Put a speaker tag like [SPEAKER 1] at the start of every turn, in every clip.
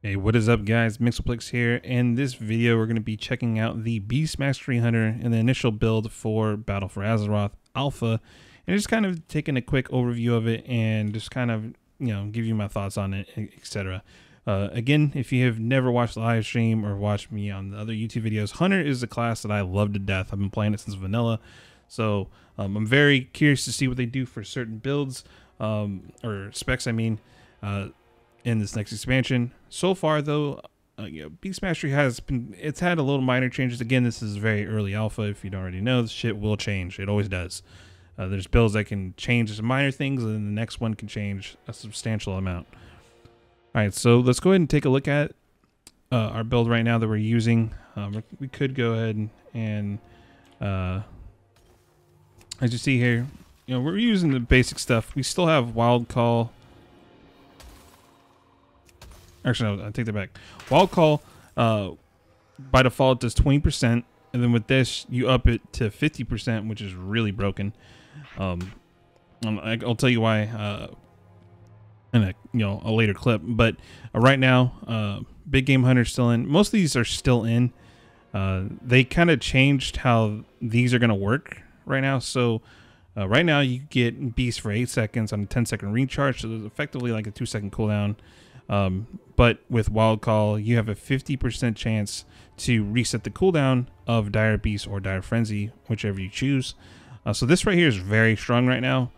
[SPEAKER 1] Hey, what is up, guys? Mixoplex here. In this video, we're going to be checking out the Beast Mastery Hunter and the initial build for Battle for Azeroth Alpha, and just kind of taking a quick overview of it and just kind of, give you my thoughts on it, etc. Again, if you have never watched the live stream or watched me on the other YouTube videos, Hunter is a class that I love to death. I've been playing it since vanilla, so I'm very curious to see what they do for certain builds, or specs, I mean, in this next expansion. So far though, Beast Mastery it's had a little minor changes. Again, this is very early alpha. If you don't already know, this shit will change. It always does. There's builds that can change some minor things, and then the next one can change a substantial amount. All right, so let's go ahead and take a look at our build right now that we're using. We could go ahead and as you see here, we're using the basic stuff. We still have Wild Call. Actually, no, I take that back. Wild Call, by default, does 20%, and then with this, you up it to 50%, which is really broken. I'll tell you why in a later clip. But right now, Big Game Hunter's still in. Most of these are still in. They kind of changed how these are going to work right now. So right now, you get Beast for 8 seconds on a 10-second recharge, so there's effectively like a 2-second cooldown. But with Wild Call, you have a 50% chance to reset the cooldown of Dire Beast or Dire Frenzy, whichever you choose. So this right here is very strong right now.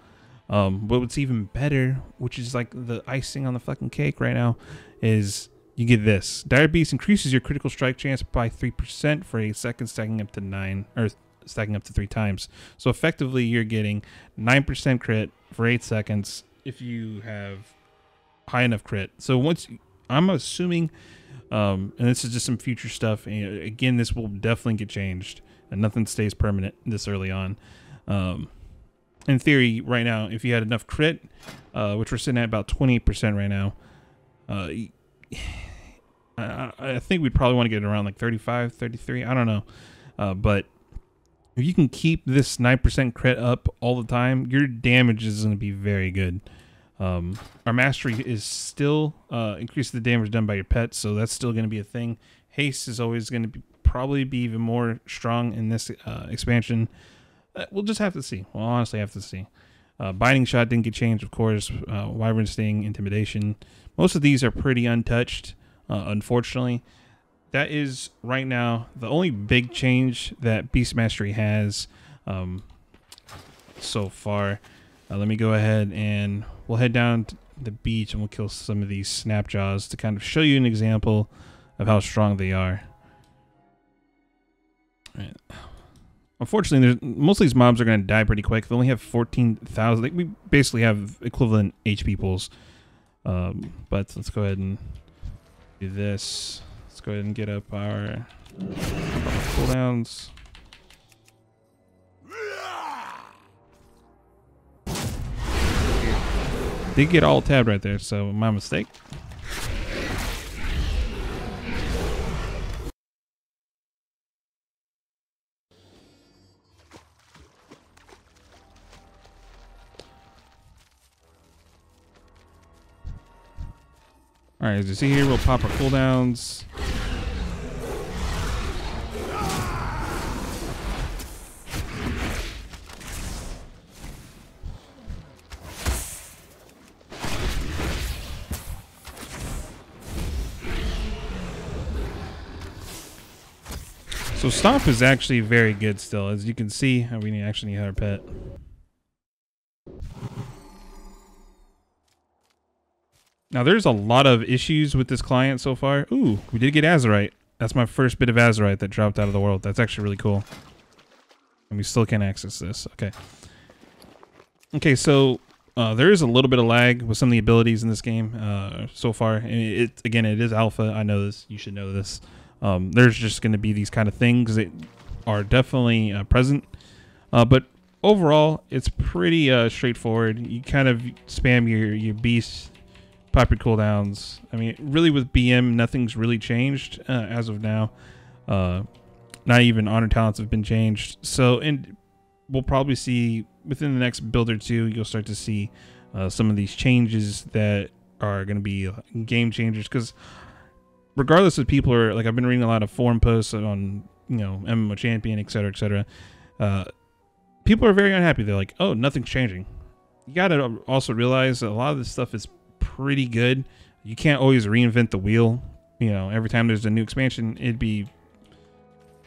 [SPEAKER 1] But what's even better, which is like the icing on the fucking cake right now, is you get this. Dire Beast increases your critical strike chance by 3% for 8 seconds, stacking up to 3 times. So effectively, you're getting 9% crit for 8 seconds if you have high enough crit. So once I'm assuming, and this is just some future stuff, and again, this will definitely get changed, and nothing stays permanent this early on. In theory, right now, if you had enough crit, which we're sitting at about 28% right now, I think we'd probably want to get around like 35, 33. I don't know, but if you can keep this 9% crit up all the time, your damage is going to be very good. Our mastery is still increasing the damage done by your pets, so that's still going to be a thing. Haste is always going to probably be even more strong in this expansion. We'll just have to see. We'll honestly have to see. Binding Shot didn't get changed, of course. Wyvern Sting, Intimidation. Most of these are pretty untouched, unfortunately. That is, right now, the only big change that Beast Mastery has so far. Let me go ahead and we'll head down to the beach and we'll kill some of these Snapjaws to kind of show you an example of how strong they are. All right. Unfortunately, most of these mobs are going to die pretty quick. They only have 14,000. We basically have equivalent HP pools. But let's go ahead and do this. Let's go ahead and get up our cooldowns. Did get all tabbed right there, so my mistake. All right, as you see here, we'll pop our cooldowns. So Stomp is actually very good still. As you can see, we actually need our pet. Now there's a lot of issues with this client so far. Ooh, we did get Azerite. That's my first bit of Azerite that dropped out of the world. That's actually really cool. And we still can't access this. Okay. Okay, so there is a little bit of lag with some of the abilities in this game so far. And again, it is alpha. I know this. You should know this. There's just going to be these kind of things that are definitely present, but overall it's pretty straightforward. You kind of spam your beast, pop your cooldowns. I mean, really with BM, nothing's really changed as of now. Not even honor talents have been changed. So, and we'll probably see within the next build or two, you'll start to see some of these changes that are going to be game changers, because regardless of people are like, I've been reading a lot of forum posts on, you know, MMO Champion, etc., etc. People are very unhappy. They're like, oh, nothing's changing. You got to also realize that a lot of this stuff is pretty good. You can't always reinvent the wheel. You know, every time there's a new expansion, it'd be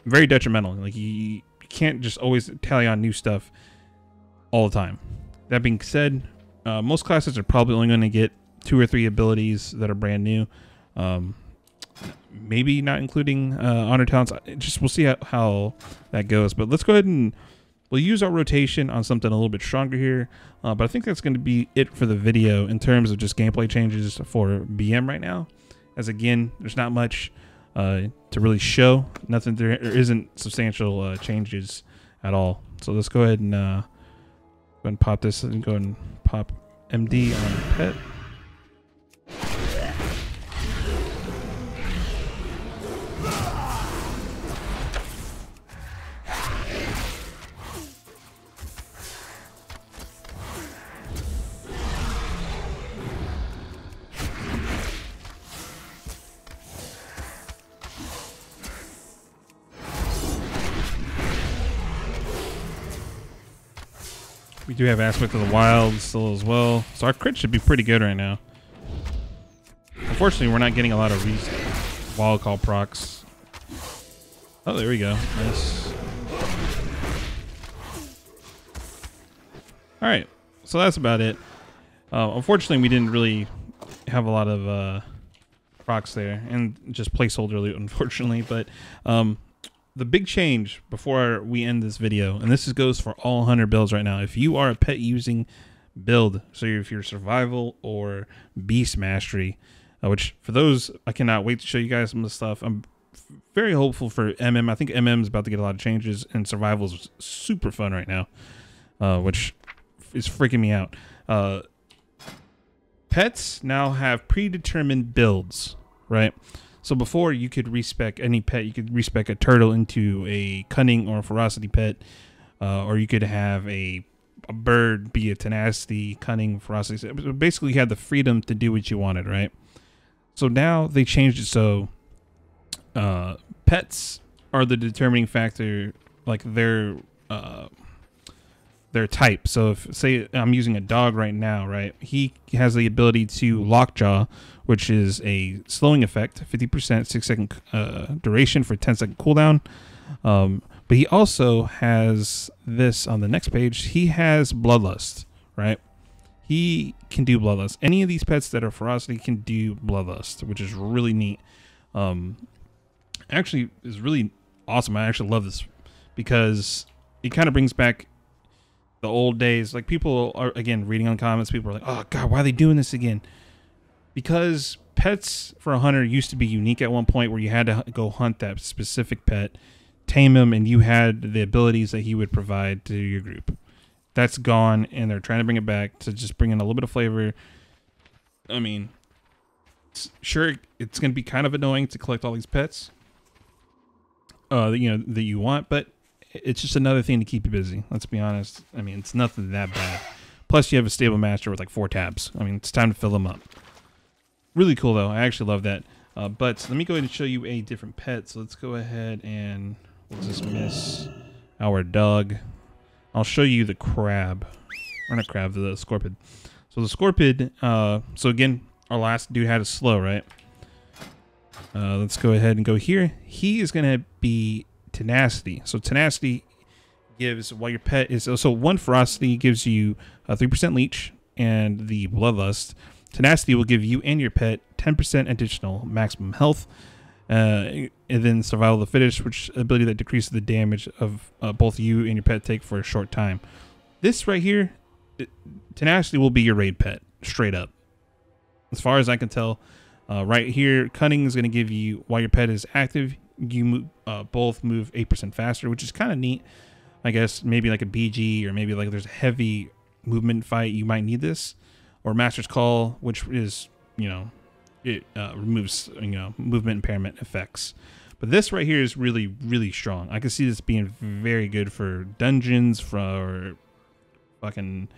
[SPEAKER 1] very detrimental. Like, you can't just always tally on new stuff all the time. That being said, most classes are probably only going to get 2 or 3 abilities that are brand new. Maybe not including honor talents. Just we'll see how that goes. But let's go ahead and we'll use our rotation on something a little bit stronger here. But I think that's going to be it for the video in terms of just gameplay changes for BM right now. As again, there's not much to really show. Nothing. There isn't substantial changes at all. So let's go ahead and pop this and go and pop MD on pet. We do have Aspect of the Wild still as well. So our crit should be pretty good right now. Unfortunately, we're not getting a lot of wild call procs. Oh, there we go. Nice. Alright, so that's about it. Unfortunately, we didn't really have a lot of procs there. And just placeholder loot, unfortunately. But the big change before we end this video, and this goes for all hunter builds right now. If you are a pet using build, so if you're survival or beast mastery, which for those, I cannot wait to show you guys some of the stuff. I'm very hopeful for MM. I think MM is about to get a lot of changes, and survival is super fun right now, which is freaking me out. Pets now have predetermined builds, right? So before, you could respec any pet. You could respec a turtle into a cunning or a ferocity pet, or you could have a bird be a tenacity, cunning, ferocity. So basically, you had the freedom to do what you wanted, right? So now they changed it so pets are the determining factor, like their type. So if, say, I'm using a dog right now, right? He has the ability to lockjaw, which is a slowing effect, 50%, 6-second duration for 10-second cooldown. But he also has this on the next page. He has bloodlust, right? He can do bloodlust. Any of these pets that are ferocity can do bloodlust, which is really neat. Actually, is really awesome. I actually love this because it kind of brings back the old days. Like, people are, again, reading on comments, people are like, oh god, why are they doing this again? Because pets for a hunter used to be unique at one point, where you had to go hunt that specific pet, tame him, and you had the abilities that he would provide to your group. That's gone, and they're trying to bring it back to just bring in a little bit of flavor. I mean, sure, it's going to be kind of annoying to collect all these pets, that you want, but it's just another thing to keep you busy. Let's be honest. I mean, it's nothing that bad. Plus, you have a stable master with like 4 tabs. I mean, it's time to fill them up. Really cool, though. I actually love that. But let me go ahead and show you a different pet. So let's go ahead and we'll just miss our dog. I'll show you the crab. Or not crab, the scorpion. So the scorpion, so again, our last dude had a slow, right? Let's go ahead and go here. He is going to be tenacity. So tenacity gives, while your pet is, so 1 ferocity gives you a 3% leech, and the bloodlust. Tenacity will give you and your pet 10% additional maximum health, and then survival of the fittest, which ability that decreases the damage of both you and your pet take for a short time. This right here, tenacity will be your raid pet, straight up. As far as I can tell, right here, cunning is going to give you, while your pet is active, you both move 8% faster, which is kind of neat. I guess maybe like a BG, or maybe like there's a heavy movement fight, you might need this. Or Master's Call, which is, it removes, movement impairment effects. But this right here is really, really strong. I can see this being very good for dungeons, for fucking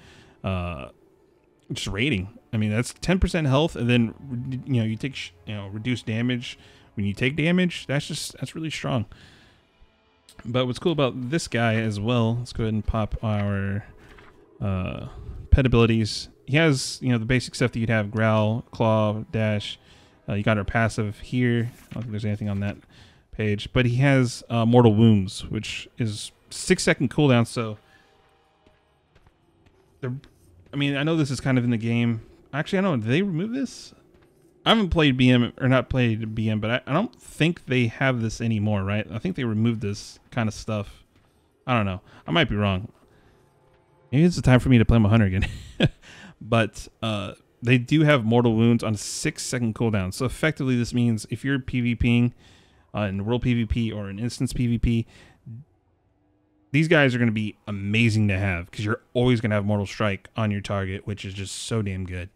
[SPEAKER 1] just raiding. I mean, that's 10% health, and then, you take, reduced damage when you take damage, that's really strong. But what's cool about this guy as well, let's go ahead and pop our pet abilities. He has, you know, the basic stuff that you'd have: growl, claw, dash. You got our passive here. I don't think there's anything on that page, but he has mortal wounds, which is 6-second cooldown. So I mean, I know this is kind of in the game. Actually, I don't know, did they remove this? I haven't played BM, or not played BM, but I don't think they have this anymore, right? I think they removed this kind of stuff. I don't know. I might be wrong. Maybe it's the time for me to play my hunter again. But they do have mortal wounds on 6-second cooldown. So effectively, this means if you're PvPing in world PvP or in instance PvP, these guys are going to be amazing to have, because you're always going to have Mortal Strike on your target, which is just so damn good.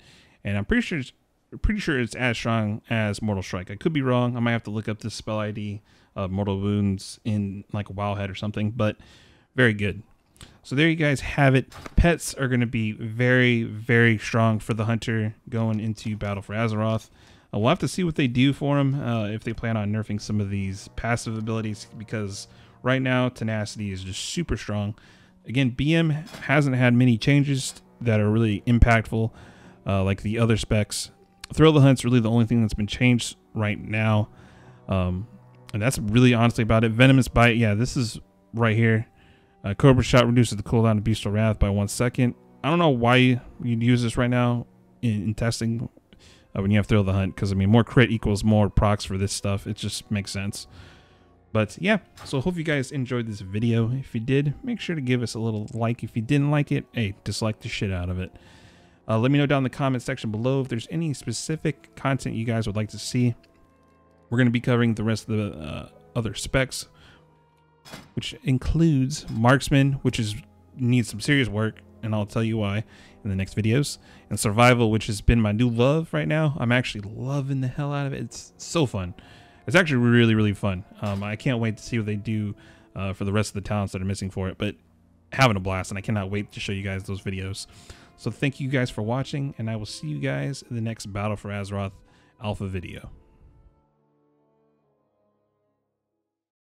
[SPEAKER 1] And I'm pretty sure it's as strong as Mortal Strike. I could be wrong. I might have to look up the spell ID of Mortal Wounds in like Wildhead or something, but very good. So there you guys have it. Pets are going to be very, very strong for the hunter going into Battle for Azeroth. We'll have to see what they do for him, if they plan on nerfing some of these passive abilities, because right now Tenacity is just super strong. Again, BM hasn't had many changes that are really impactful, like the other specs. Thrill of the Hunt's really the only thing that's been changed right now, and that's really honestly about it. Venomous Bite, yeah, this is right here. Cobra Shot reduces the cooldown of Bestial Wrath by 1 second. I don't know why you'd use this right now in testing when you have Thrill of the Hunt, because I mean, more crit equals more procs for this stuff. It just makes sense. But yeah, so hope you guys enjoyed this video. If you did, make sure to give us a little like. If you didn't like it, hey, dislike the shit out of it. Let me know down in the comment section below if there's any specific content you guys would like to see. We're going to be covering the rest of the other specs, which includes Marksman, which needs some serious work, and I'll tell you why in the next videos. And Survival, which has been my new love right now. I'm actually loving the hell out of it. It's so fun. It's actually really, really fun. I can't wait to see what they do for the rest of the talents that are missing for it, but having a blast, and I cannot wait to show you guys those videos. So thank you guys for watching, and I will see you guys in the next Battle for Azeroth alpha video.